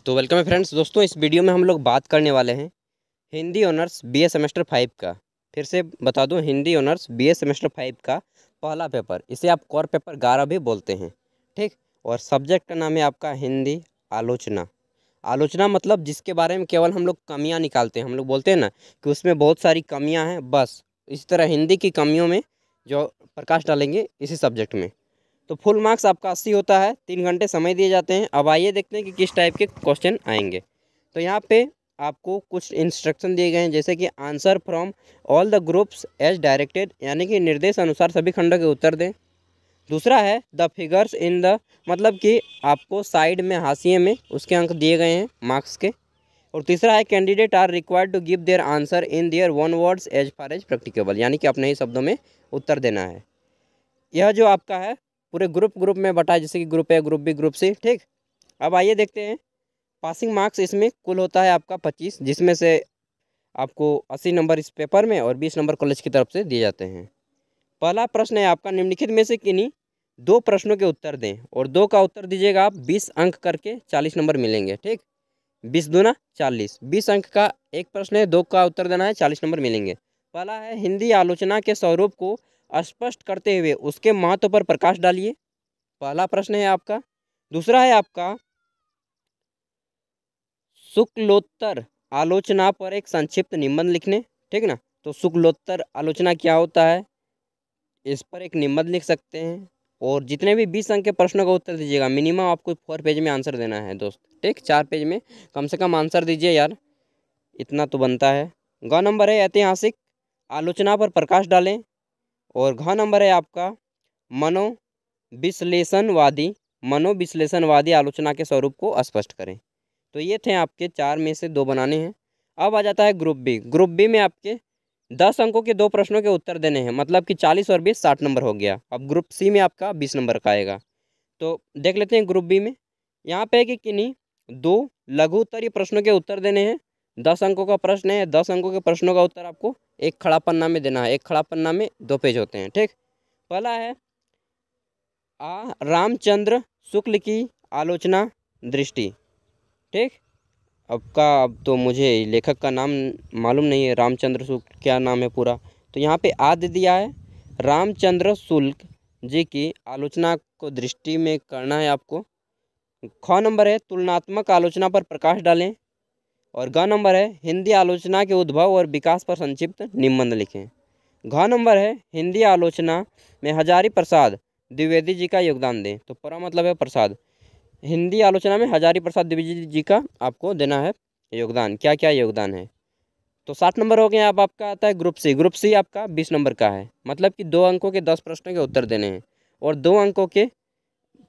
तो वेलकम है फ्रेंड्स। दोस्तों, इस वीडियो में हम लोग बात करने वाले हैं हिंदी ऑनर्स बीए सेमेस्टर 5 का। फिर से बता दूं, हिंदी ऑनर्स बीए सेमेस्टर 5 का पहला पेपर, इसे आप कोर पेपर 11 भी बोलते हैं, ठीक। और सब्जेक्ट का नाम है आपका हिंदी आलोचना। आलोचना मतलब जिसके बारे में केवल हम लोग कमियां निकालते हैं। हम लोग बोलते हैं ना कि उसमें बहुत सारी कमियां हैं, बस इस तरह हिंदी की कमियों में जो प्रकाश डालेंगे इसी सब्जेक्ट में। तो फुल मार्क्स आपका 80 होता है, 3 घंटे समय दिए जाते हैं। अब आइए देखते हैं कि किस टाइप के क्वेश्चन आएंगे। तो यहाँ पे आपको कुछ इंस्ट्रक्शन दिए गए हैं, जैसे कि answer from all the groups as directed, यानी कि निर्देश अनुसार सभी खंडों के उत्तर दें। दूसरा है द फिगर्स इन द, मतलब कि आपको साइड में हाशिए में उसके अंक दिए गए हैं मार्क्स के। और तीसरा है candidate are required to give their answer in their own words as far as practicable, यानी कि अपने ही शब्दों में उत्तर देना है। यह जो आपका है पूरे ग्रुप में बटा है, जैसे कि group A, group B, group C, ठीक। अब आइए देखते हैं। पासिंग मार्क्स इसमें कुल होता है आपका 25, जिसमें से आपको 80 नंबर इस पेपर में और 20 नंबर कॉलेज की तरफ से दिए जाते हैं। पहला प्रश्न है आपका, निम्नलिखित में से किन्हीं 2 प्रश्नों के उत्तर दें, और 2 का उत्तर दीजिएगा आप। 20 अंक करके 40 नंबर मिलेंगे, ठीक। 20 दूना 40, 20 अंक का एक प्रश्न है, 2 का उत्तर देना है, 40 नंबर मिलेंगे। पहला है हिंदी आलोचना के स्वरूप को स्पष्ट करते हुए उसके महत्व पर प्रकाश डालिए। पहला प्रश्न है आपका। दूसरा है आपका, शुक्लोत्तर आलोचना पर एक संक्षिप्त निबंध लिखने, ठीक ना। तो शुक्लोत्तर आलोचना क्या होता है, इस पर एक निबंध लिख सकते हैं। और जितने भी 20 अंक के प्रश्नों का उत्तर दीजिएगा, मिनिमम आपको 4 पेज में आंसर देना है दोस्त, ठीक। 4 पेज में कम से कम आंसर दीजिए यार, इतना तो बनता है। ग नंबर है ऐतिहासिक आलोचना पर प्रकाश डालें। और घ नंबर है आपका मनोविश्लेषणवादी आलोचना के स्वरूप को स्पष्ट करें। तो ये थे आपके 4 में से 2 बनाने हैं। अब आ जाता है ग्रुप बी। ग्रुप बी में आपके 10 अंकों के 2 प्रश्नों के उत्तर देने हैं, मतलब कि 40 और 20 60 नंबर हो गया। अब ग्रुप सी में आपका 20 नंबर का आएगा। तो देख लेते हैं ग्रुप बी में। यहाँ पे है कि किन्हीं 2 लघु उत्तरीय प्रश्नों के उत्तर देने हैं। 10 अंकों का प्रश्न है, 10 अंकों के प्रश्नों का उत्तर आपको एक खड़ा पन्ना में देना है। एक खड़ा पन्ना में 2 पेज होते हैं, ठीक। पहला है रामचंद्र शुक्ल की आलोचना दृष्टि, ठीक। अब तो मुझे लेखक का नाम मालूम नहीं है, रामचंद्र शुक्ल क्या नाम है पूरा। तो यहाँ पे आदि दिया है, रामचंद्र शुक्ल जी की आलोचना को दृष्टि में करना है आपको। ख नंबर है तुलनात्मक आलोचना पर प्रकाश डालें। और ग नंबर है हिंदी आलोचना के उद्भव और विकास पर संक्षिप्त निबंध लिखें। घ नंबर है हिंदी आलोचना में हजारी प्रसाद द्विवेदी जी का योगदान दें। तो पूरा मतलब है प्रसाद, हिंदी आलोचना में हजारी प्रसाद द्विवेदी जी का आपको देना है योगदान। क्या क्या योगदान है। तो 60 नंबर हो गए। अब आपका आता है ग्रुप सी। ग्रुप सी आपका 20 नंबर का है, मतलब कि 2 अंकों के 10 प्रश्नों के उत्तर देने हैं। और 2 अंकों के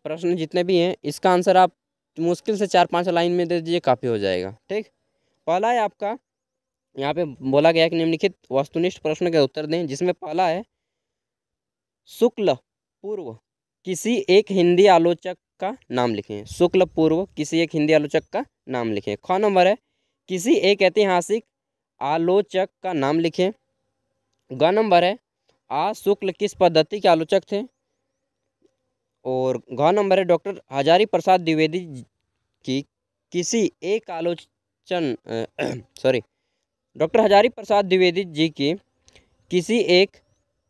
प्रश्न जितने भी हैं, इसका आंसर आप मुश्किल से 4-5 लाइन में दे दीजिए, काफ़ी हो जाएगा, ठीक। पहला है आपका, यहाँ पे बोला गया है कि निम्नलिखित वस्तुनिष्ठ प्रश्न के उत्तर दें, जिसमें पहला है शुक्ल पूर्व किसी एक हिंदी आलोचक का नाम लिखें। शुक्ल पूर्व किसी एक हिंदी आलोचक का नाम लिखें। ख नंबर है किसी एक ऐतिहासिक आलोचक का नाम लिखें। ग नंबर है शुक्ल किस पद्धति के आलोचक थे। और घ नंबर है डॉक्टर हजारी प्रसाद द्विवेदी की किसी एक डॉक्टर हजारी प्रसाद द्विवेदी जी की किसी एक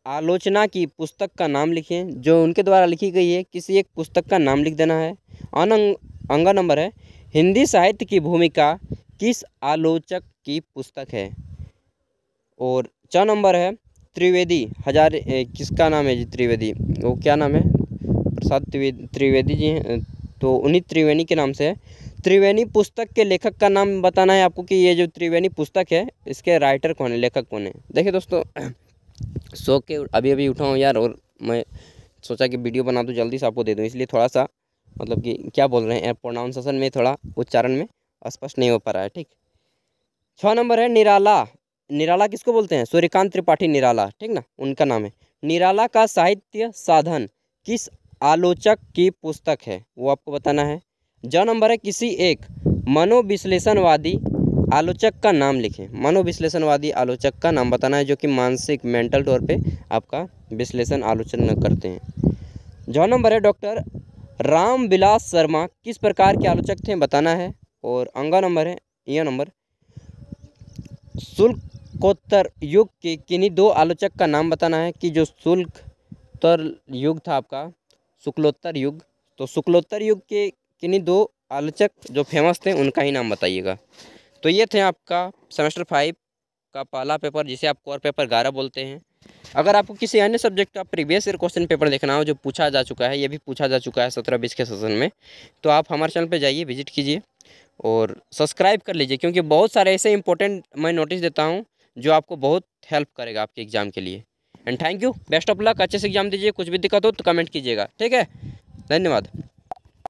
आलोचना की पुस्तक का नाम लिखें, जो उनके द्वारा लिखी गई है। किसी एक पुस्तक का नाम लिख देना है। अंग नंबर है हिंदी साहित्य की भूमिका किस आलोचक की पुस्तक है। और च नंबर है त्रिवेदी हजारी, किसका नाम है जी, त्रिवेदी, वो क्या नाम है, प्रसाद त्रिवेदी जी हैं, तो उन्हीं त्रिवेणी के नाम से है। त्रिवेणी पुस्तक के लेखक का नाम बताना है आपको कि ये जो त्रिवेणी पुस्तक है इसके राइटर कौन है, लेखक कौन है। देखिए दोस्तों, सो के अभी उठा हूँ यार, और मैं सोचा कि वीडियो बना दूँ जल्दी से आपको दे दूँ, इसलिए थोड़ा सा मतलब कि क्या बोल रहे हैं प्रोनाउंसिएशन में थोड़ा उच्चारण में स्पष्ट नहीं हो पा रहा है, ठीक। 6 नंबर है निराला। निराला किसको बोलते हैं, सूर्यकांत त्रिपाठी निराला, ठीक ना, उनका नाम है। निराला का साहित्य साधन किस आलोचक की पुस्तक है, वो आपको बताना है। ज नंबर है किसी एक मनोविश्लेषणवादी आलोचक का नाम लिखें। मनोविश्लेषणवादी आलोचक का नाम बताना है, जो कि मानसिक मेंटल तौर पे आपका विश्लेषण आलोचना करते हैं। जौ नंबर है डॉक्टर राम विलास शर्मा किस प्रकार के आलोचक थे बताना है। और अंगा नंबर है यह नंबर शुल्कोत्तर युग के किन्हीं दो आलोचक का नाम बताना है कि जो शुल्कोत्तर युग था आपका शुक्लोत्तर युग, तो शुक्लोत्तर युग के किन्हीं दो आलोचक जो फेमस थे उनका ही नाम बताइएगा। तो ये थे आपका सेमेस्टर 5 का पहला पेपर जिसे आप कोर पेपर 11 बोलते हैं। अगर आपको किसी अन्य सब्जेक्ट का प्रीवियस ईयर क्वेश्चन पेपर देखना हो जो पूछा जा चुका है, ये भी पूछा जा चुका है 17-20 के सेशन में, तो आप हमारे चैनल पे जाइए, विजिट कीजिए और सब्सक्राइब कर लीजिए, क्योंकि बहुत सारे ऐसे इंपॉर्टेंट मैं नोटिस देता हूँ जो आपको बहुत हेल्प करेगा आपके एग्ज़ाम के लिए। And thank you, best of luck, अच्छे से एग्जाम दीजिए। कुछ भी दिक्कत हो तो कमेंट कीजिएगा, ठीक है। धन्यवाद।